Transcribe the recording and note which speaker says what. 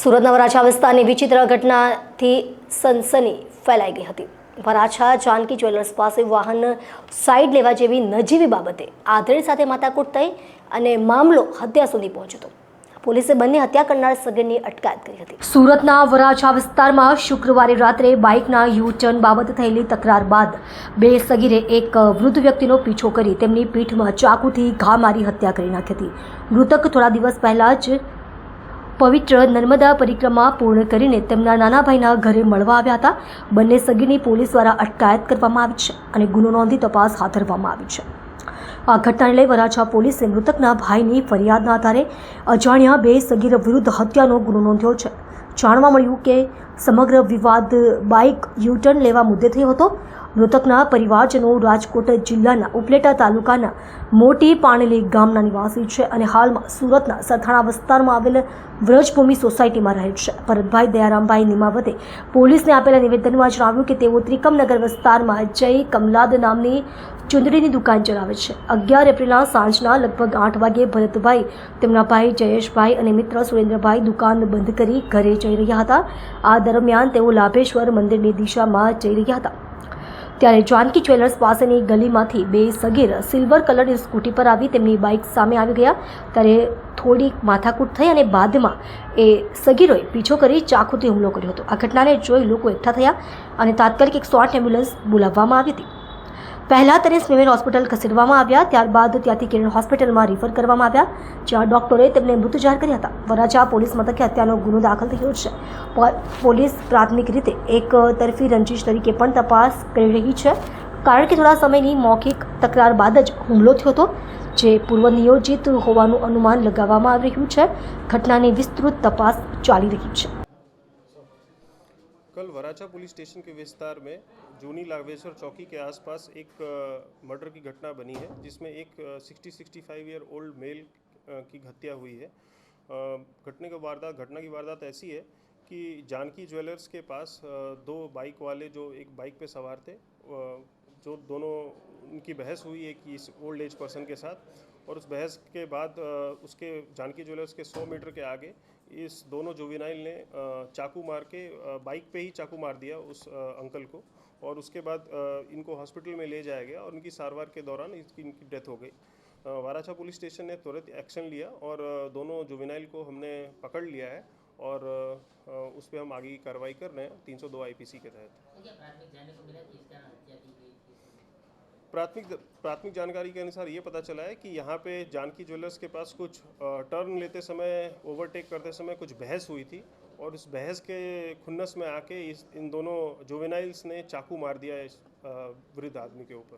Speaker 1: સુરતના વરાછા વિસ્તારની વિચિત્ર ઘટનાથી સનસની ફેલાઈ ગઈ હતી। વરાછા જાનકી જ્વેલર્સ પાસે વાહન સાઈડ લેવા જેવી નજીવી બાબતે આધેડ સાથે માથાકૂટ થઈ અને મામલો હત્યા સુધી પહોંચ્યો। પોલીસે બંને હત્યા કરનાર સગીરની અટકાયત કરી હતી। સુરતના વરાછા વિસ્તારમાં શુક્રવારે રાત્રે બાઇકના યુ-ટર્ન બાબતે થયેલી તકરાર બાદ બે સગીરે એક વૃદ્ધ વ્યક્તિનો પીછો કરી તેમની પીઠમાં ચાકુથી ઘા મારી હત્યા કરી નાખી હતી। મૃતક થોડા દિવસ પહેલા જ પવિત્ર નર્મદા પરિક્રમા પૂર્ણ કરીને તેમના નાના ભાઈના ઘરે મળવા આવ્યા હતા। બંને સગીરની પોલીસ દ્વારા અટકાયત કરવામાં આવી છે અને ગુનો નોંધી તપાસ હાથ ધરવામાં આવી છે। આ ઘટનાને લઈ વરાછા પોલીસે મૃતકના ભાઈની ફરિયાદના આધારે અજાણ્યા બે સગીર વિરુદ્ધ હત્યાનો ગુનો નોંધ્યો છે। જાણવા મળ્યું કે સમગ્ર વિવાદ બાઇક યુ-ટર્ન લેવા મુદ્દે થયો હતો। મૃતકના પરિવારજનો રાજકોટ જિલ્લાના ઉપલેટા તાલુકાના મોટી પાણેલી ગામના નિવાસી છે અને હાલમાં સુરતના સરથાણા વિસ્તારમાં આવેલ વ્રજભૂમિ સોસાયટીમાં રહે છે। ભરતભાઈ દયારામભાઈ નિમાવતે પોલીસને આપેલા નિવેદનમાં જણાવ્યું કે તેઓ ત્રિકમનગર વિસ્તારમાં જય કમલાદ નામની ચૂંદડીની દુકાન ચલાવે છે। 11 એપ્રિલના સાંજના લગભગ 8 વાગ્યે ભરતભાઈ તેમના ભાઈ જયેશભાઈ અને મિત્ર સુરેન્દ્રભાઈ દુકાન બંધ કરી ઘરે જઈ રહ્યા હતા। આ દરમિયાન તેઓ લાભેશ્વર મંદિરની દિશામાં જઈ રહ્યા હતા ત્યારે જાનકી જ્વેલર્સ પાસેની ગલીમાંથી બે સગીર સિલ્વર કલરની સ્કૂટી પર આવી તેમની બાઇક સામે આવી ગયા ત્યારે થોડી માથાકૂટ થઈ અને બાદમાં એ સગીરોએ પીછો કરી ચાકુથી હુમલો કર્યો હતો। આ ઘટનાને જોઈ લોકો એકઠા થયા અને તાત્કાલિક 108 એમ્બ્યુલન્સ બોલાવવામાં આવી હતી। પહેલા તેને સ્મીમેર હોસ્પિટલ ખસેડવામાં આવ્યા, ત્યારબાદ ત્યાંથી કિરણ હોસ્પિટલમાં રિફર કરવામાં આવ્યા, જ્યાં ડોક્ટરે તેમને મૃત જાહેર કર્યા હતા। વરાછા પોલીસ મથકે હત્યાનો ગુનો દાખલ થયો છે। પોલીસ પ્રાથમિક રીતે એક તરફી રંજીશ તરીકે પણ તપાસ કરી રહી છે, કારણ કે થોડા સમયની મૌખિક તકરાર બાદ જ હુમલો થયો હતો, જે પૂર્વ નિયોજિત હોવાનું અનુમાન લગાવવામાં આવી રહ્યું છે। ઘટનાની વિસ્તૃત તપાસ ચાલી રહી છે।
Speaker 2: कल वराछा पुलिस स्टेशन के विस्तार में जूनी लावेश्वर चौकी के आसपास एक मर्डर की घटना बनी है, जिसमें एक 60-65 ईयर ओल्ड मेल की हत्या हुई है। घटना की वारदात ऐसी है कि जानकी ज्वेलर्स के पास दो बाइक वाले जो एक बाइक पे सवार थे, जो दोनों उनकी बहस हुई एक इस ओल्ड एज पर्सन के साथ, और उस बहस के बाद उसके जानकी ज्वेलर्स के 100 मीटर के आगे इस दोनों जुवेनाइल ने चाकू मार के बाइक पे ही चाकू मार दिया उस अंकल को, और उसके बाद इनको हॉस्पिटल में ले जाया गया और उनकी सारवार के दौरान इनकी डेथ हो गई। वाराछा पुलिस स्टेशन ने तुरंत एक्शन लिया और दोनों जुवेनाइल को हमने पकड़ लिया है और उस पर हम आगे की कार्रवाई कर रहे हैं 302 IPC के तहत। प्राथमिक जानकारी के अनुसार ये पता चला है कि यहाँ पे जानकी ज्वेलर्स के पास कुछ टर्न लेते समय, ओवरटेक करते समय कुछ बहस हुई थी, और इस बहस के खुन्नस में आके इन दोनों जुवेनाइल्स ने चाकू मार दिया इस वृद्ध आदमी के ऊपर।